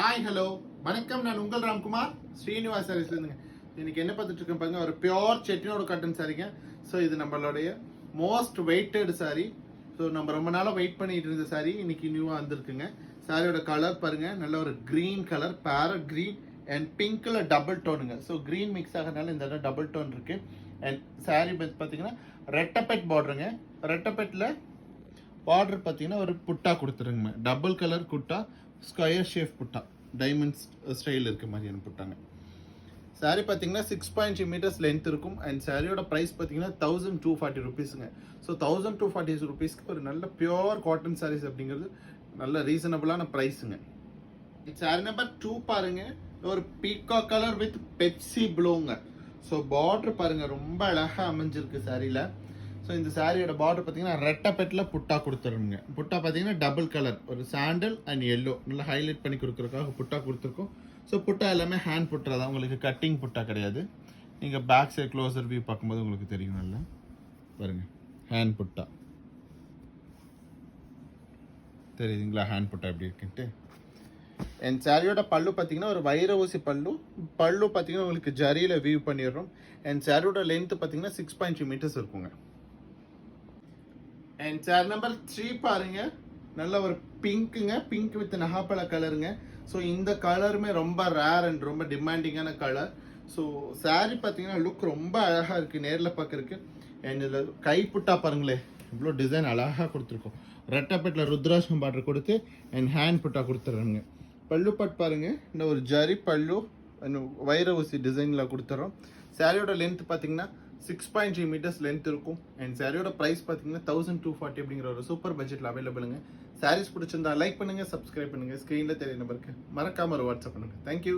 Hi hello வணக்கம். நான் உங்கள் ராம்குமார் ஸ்ரீனிவாஸ் சாரீஸ்லேருந்துங்க. இன்னைக்கு என்ன பார்த்துட்டு இருக்கேன் பாருங்க, ஒரு பியோர் செட்டினோட காட்டன் சாரீங்க. ஸோ இது நம்மளுடைய மோஸ்ட் வெயிட்டட் சாரீ. ஸோ நம்ம ரொம்ப நாளாக வெயிட் பண்ணிட்டு இருந்த சாரீ இன்னைக்கு நியூவாக வந்திருக்குங்க. சாரியோட கலர் பாருங்க, நல்ல ஒரு green colour, parrot green and பிங்க்ல டபுள் டோனுங்க. ஸோ கிரீன் மிக்ஸ் ஆகிறதுனால இந்த இடம் டபுள் டோன் இருக்கு. அண்ட் சாரீ பார்த்தீங்கன்னா ரெட்டப்பெட் பார்டருங்க. ரெட்டப்பெட்டில் பார்டர் பார்த்தீங்கன்னா ஒரு புட்டா கொடுத்துருங்க, டபுள் கலர் குட்டா, ஸ்கொயர் ஷேப் புட்டா, டைமண்ட் ஸ்டைல் இருக்க மாதிரியான புட்டாங்க. சாரீ பார்த்தீங்கன்னா 6.3 மீட்டர்ஸ் லென்த் இருக்கும். அண்ட் சாரியோட ப்ரைஸ் பார்த்தீங்கன்னா 1240 ருபீஸுங்க. ஸோ 1240 ருபீஸ்க்கு ஒரு நல்ல பியோர் காட்டன் சாரீஸ் அப்படிங்கிறது நல்ல ரீசனபிளான ப்ரைஸுங்க. சாரி நம்பர் 2 பாருங்க, ஒரு பீகா கலர் வித் பெப்சி ப்ளூங்க. ஸோ பார்டர் பாருங்க, ரொம்ப அழகாக அமைஞ்சிருக்கு சாரியில். ஸோ இந்த சாரியோட பார்டர் பார்த்தீங்கன்னா ரெட்டப்பெட்டில் புட்டா கொடுத்துருங்க. புட்டா பார்த்தீங்கன்னா டபுள் கலர், ஒரு சாண்டல் அண்ட் எல்லோ, நல்லா ஹைலைட் பண்ணி கொடுக்குறதுக்காக புட்டா கொடுத்துருக்கோம். ஸோ புட்டா எல்லாமே ஹேண்ட் புட்டா தான், உங்களுக்கு கட்டிங் புட்டா கிடையாது. நீங்கள் பேக் சைட் க்ளோசர் வியூ பார்க்கும்போது உங்களுக்கு தெரியும். நல்லா பாருங்க, ஹேண்ட் புட்டா தெரியுதுங்களா, ஹேண்ட் புட்டா எப்படி இருக்குன்ட்டு. என் சாரியோட பல்லு பார்த்தீங்கன்னா ஒரு வைர ஊசி பல்லு. பல்லு பார்த்தீங்கன்னா உங்களுக்கு ஜரியில் வியூ பண்ணிடுறோம். என் சாரியோட லென்த் பார்த்தீங்கன்னா 6.3 மீட்டர்ஸ் இருக்குங்க. அண்ட் சாரி நம்பர் 3 பாருங்க, நல்ல ஒரு பிங்க்குங்க, பிங்க் வித் நகாப்பழ கலருங்க. ஸோ இந்த கலருமே ரொம்ப ரேர் அண்ட் ரொம்ப டிமாண்டிங்கான கலர். ஸோ சாரி பார்த்தீங்கன்னா லுக் ரொம்ப அழகாக இருக்குது நேரில் பார்க்குறதுக்கு. அண்ட் இதில் கைப்புட்டா பாருங்களேன், இவ்வளோ டிசைன் அழகாக கொடுத்துருக்கோம். ரெட்டப்பெட்டில் ருத்ராட்சம் பார்டர் கொடுத்து அண்ட் ஹேண்ட் புட்டா கொடுத்துட்றாங்க. பல்லு பட் பாருங்க, இந்த ஒரு ஜரி பல்லு வைர ஊசி டிசைனில் கொடுத்துட்றோம். சாரியோட லென்த் பார்த்தீங்கன்னா 6.3 மீட்டர்ஸ் லென்த் இருக்கும். அண்ட் சாரியோட ப்ரைஸ் பார்த்தீங்கன்னா 1240 அப்படிங்கிற ஒரு சூப்பர் பட்ஜெட்டில் அவைலபிளுங்க. சாரீஸ் பிடிச்சிருந்தா லைக் பண்ணுங்க, சப்ஸ்கிரைப் பண்ணுங்க, ஸ்க்ரீனில் தெரிய நம்பருக்கு மறக்காம ஒரு வாட்ஸ்அப் பண்ணுங்க. தேங்க்யூ.